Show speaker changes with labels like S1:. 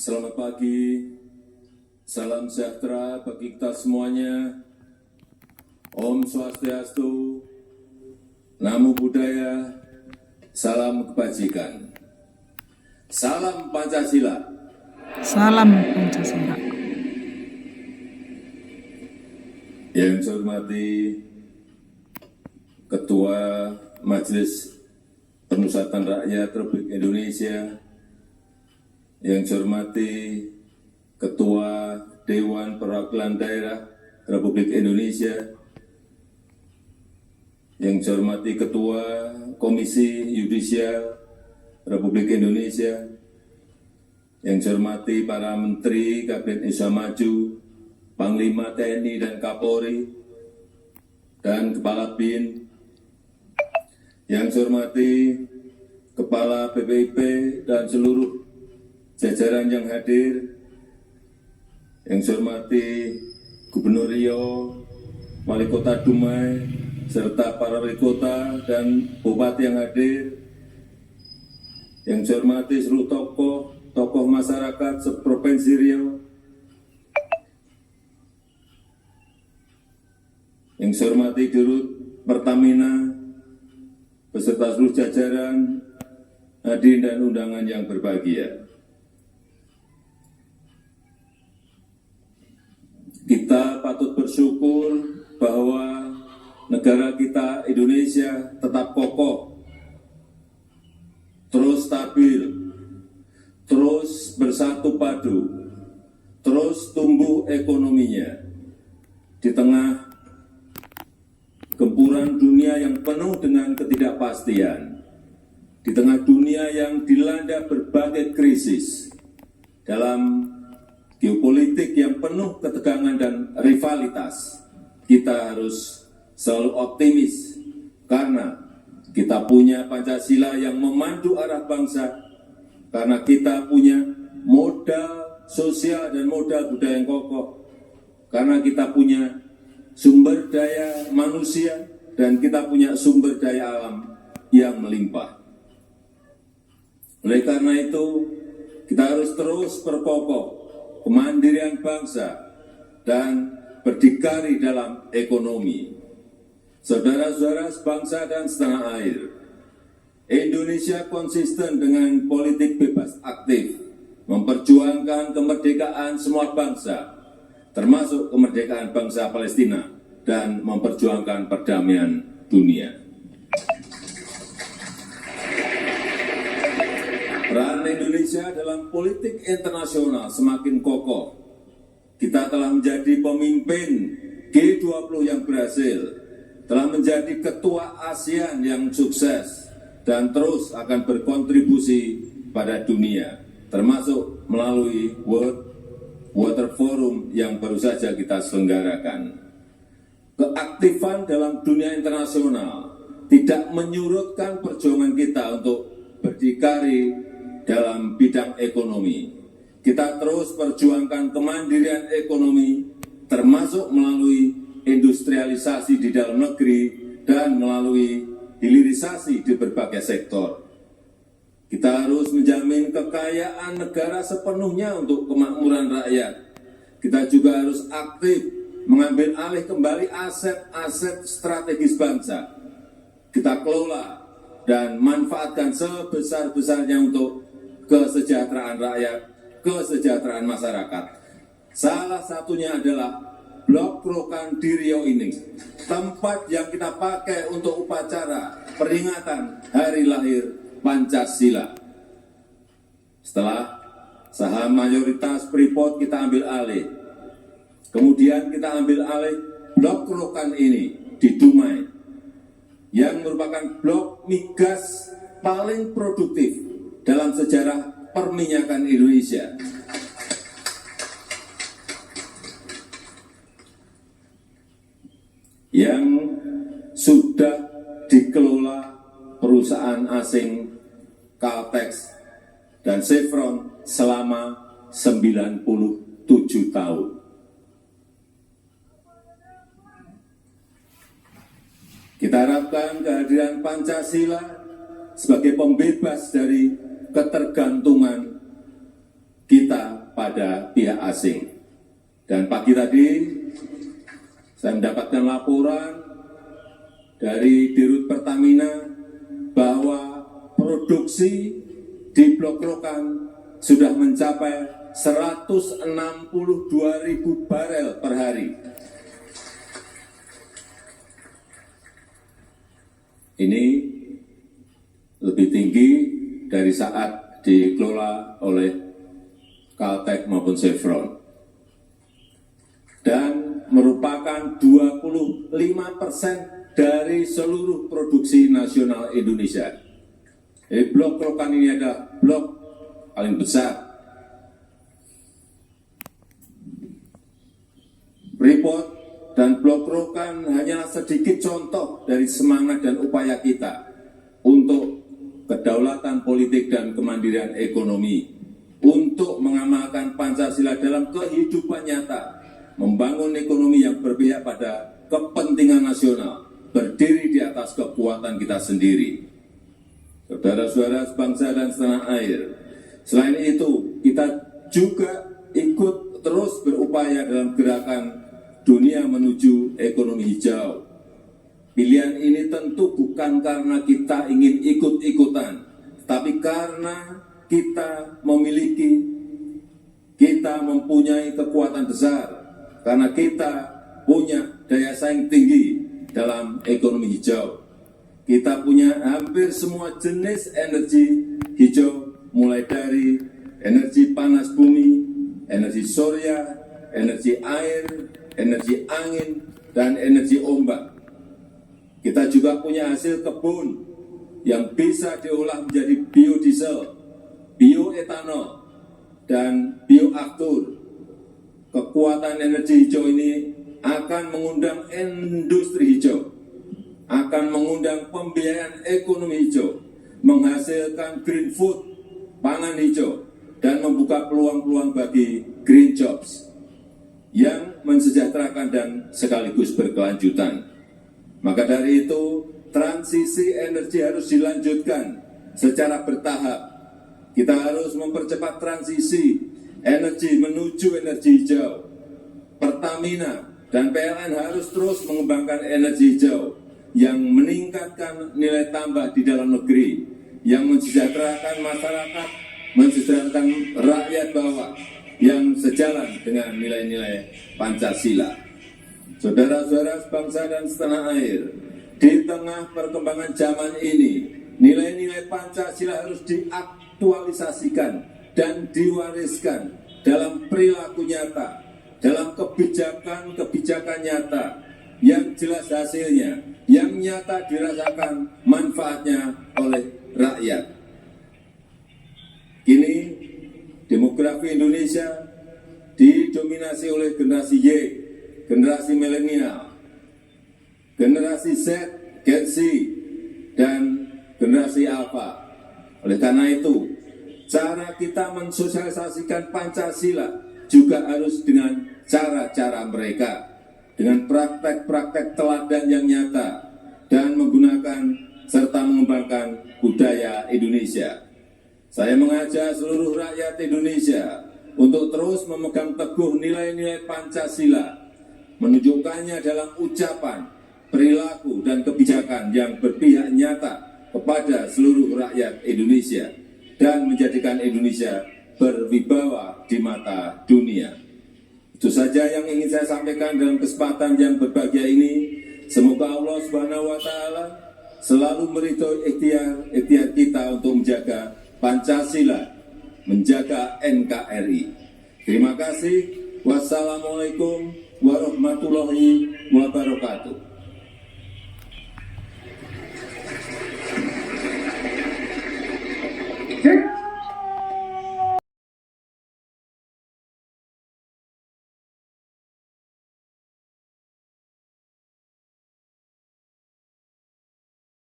S1: Selamat pagi, salam sejahtera bagi kita semuanya. Om Swastiastu, Namo Buddhaya, salam kebajikan. Salam Pancasila.
S2: Salam Pancasila.
S1: Yang saya hormati Ketua Majelis Permusyawaratan Rakyat Republik Indonesia, yang saya hormati Ketua Dewan Perwakilan Daerah Republik Indonesia, yang saya hormati Ketua Komisi Yudisial Republik Indonesia, yang saya hormati para Menteri Kabinet Indonesia Maju, Panglima TNI dan Kapolri, dan Kepala BIN, yang saya hormati Kepala BPIP dan seluruh jajaran yang hadir, yang saya hormati Gubernur Riau, Wali Kota Dumai, serta para wali kota dan bupati yang hadir, yang saya hormati seluruh tokoh masyarakat seprovinsi Riau, yang saya hormati Dirut Pertamina, beserta seluruh jajaran, hadirin dan undangan yang berbahagia. Kita patut bersyukur bahwa negara kita Indonesia tetap kokoh, terus stabil, terus bersatu padu, terus tumbuh ekonominya di tengah gempuran dunia yang penuh dengan ketidakpastian, di tengah dunia yang dilanda berbagai krisis, dalam geopolitik yang penuh ketegangan dan rivalitas. Kita harus selalu optimis karena kita punya Pancasila yang memandu arah bangsa, karena kita punya modal sosial dan modal budaya yang kokoh, karena kita punya sumber daya manusia, dan kita punya sumber daya alam yang melimpah. Oleh karena itu, kita harus terus berkokoh kemandirian bangsa dan berdikari dalam ekonomi. Saudara-saudara sebangsa dan setanah air, Indonesia konsisten dengan politik bebas aktif, memperjuangkan kemerdekaan semua bangsa, termasuk kemerdekaan bangsa Palestina, dan memperjuangkan perdamaian dunia. Peran Indonesia dalam politik internasional semakin kokoh. Kita telah menjadi pemimpin G20 yang berhasil, telah menjadi ketua ASEAN yang sukses, dan terus akan berkontribusi pada dunia, termasuk melalui World Water Forum yang baru saja kita selenggarakan. Keaktifan dalam dunia internasional tidak menyurutkan perjuangan kita untuk berdikari dalam bidang ekonomi. Kita terus perjuangkan kemandirian ekonomi, termasuk melalui industrialisasi di dalam negeri dan melalui hilirisasi di berbagai sektor. Kita harus menjamin kekayaan negara sepenuhnya untuk kemakmuran rakyat. Kita juga harus aktif mengambil alih kembali aset-aset strategis bangsa. Kita kelola dan manfaatkan sebesar-besarnya untuk kesejahteraan rakyat, kesejahteraan masyarakat. Salah satunya adalah Blok Rokan di Riau ini, tempat yang kita pakai untuk upacara peringatan hari lahir Pancasila. Setelah saham mayoritas Freeport kita ambil alih, kemudian kita ambil alih Blok Rokan ini di Dumai, yang merupakan blok migas paling produktif dalam sejarah perminyakan Indonesia. Yang sudah dikelola perusahaan asing Caltex dan Chevron selama 97 tahun. Kita harapkan kehadiran Pancasila sebagai pembebas dari ketergantungan kita pada pihak asing. Dan pagi tadi saya mendapatkan laporan dari Dirut Pertamina bahwa produksi di Blok Rokan sudah mencapai 162.000 barel per hari. Ini lebih tinggi dari saat dikelola oleh Caltech maupun Chevron. Dan merupakan 25% dari seluruh produksi nasional Indonesia. Jadi Blok Rokan ini adalah blok paling besar. Freeport dan Blok Rokan hanyalah sedikit contoh dari semangat dan upaya kita untuk kedaulatan politik dan kemandirian ekonomi, untuk mengamalkan Pancasila dalam kehidupan nyata, membangun ekonomi yang berpihak pada kepentingan nasional, berdiri di atas kekuatan kita sendiri. Saudara-saudara sebangsa dan setanah air, selain itu kita juga ikut terus berupaya dalam gerakan dunia menuju ekonomi hijau. Pilihan ini tentu bukan karena kita ingin ikut-ikutan, tapi karena kita mempunyai kekuatan besar, karena kita punya daya saing tinggi dalam ekonomi hijau. Kita punya hampir semua jenis energi hijau, mulai dari energi panas bumi, energi surya, energi air, energi angin, dan energi ombak. Kita juga punya hasil kebun yang bisa diolah menjadi biodiesel, bioetanol, dan bioaftur. Kekuatan energi hijau ini akan mengundang industri hijau, akan mengundang pembiayaan ekonomi hijau, menghasilkan green food, pangan hijau, dan membuka peluang-peluang bagi green jobs yang mensejahterakan dan sekaligus berkelanjutan. Maka dari itu, transisi energi harus dilanjutkan secara bertahap. Kita harus mempercepat transisi energi menuju energi hijau. Pertamina dan PLN harus terus mengembangkan energi hijau yang meningkatkan nilai tambah di dalam negeri, yang mensejahterakan masyarakat, mensejahterakan rakyat bawah, yang sejalan dengan nilai-nilai Pancasila. Saudara-saudara sebangsa dan setanah air, di tengah perkembangan zaman ini, nilai-nilai Pancasila harus diaktualisasikan dan diwariskan dalam perilaku nyata, dalam kebijakan-kebijakan nyata, yang jelas hasilnya, yang nyata dirasakan manfaatnya oleh rakyat. Kini, demografi Indonesia didominasi oleh generasi Y, generasi milenial, generasi Z, Gen Z, dan generasi Alpha. Oleh karena itu, cara kita mensosialisasikan Pancasila juga harus dengan cara-cara mereka, dengan praktek-praktek teladan yang nyata, dan menggunakan serta mengembangkan budaya Indonesia. Saya mengajak seluruh rakyat Indonesia untuk terus memegang teguh nilai-nilai Pancasila, menunjukkannya dalam ucapan, perilaku, dan kebijakan yang berpihak nyata kepada seluruh rakyat Indonesia dan menjadikan Indonesia berwibawa di mata dunia. Itu saja yang ingin saya sampaikan dalam kesempatan yang berbahagia ini. Semoga Allah Subhanahu wa Ta'ala selalu meridhoi ikhtiar kita untuk menjaga Pancasila, menjaga NKRI. Terima kasih. Wassalamualaikum warahmatullahi wabarakatuh.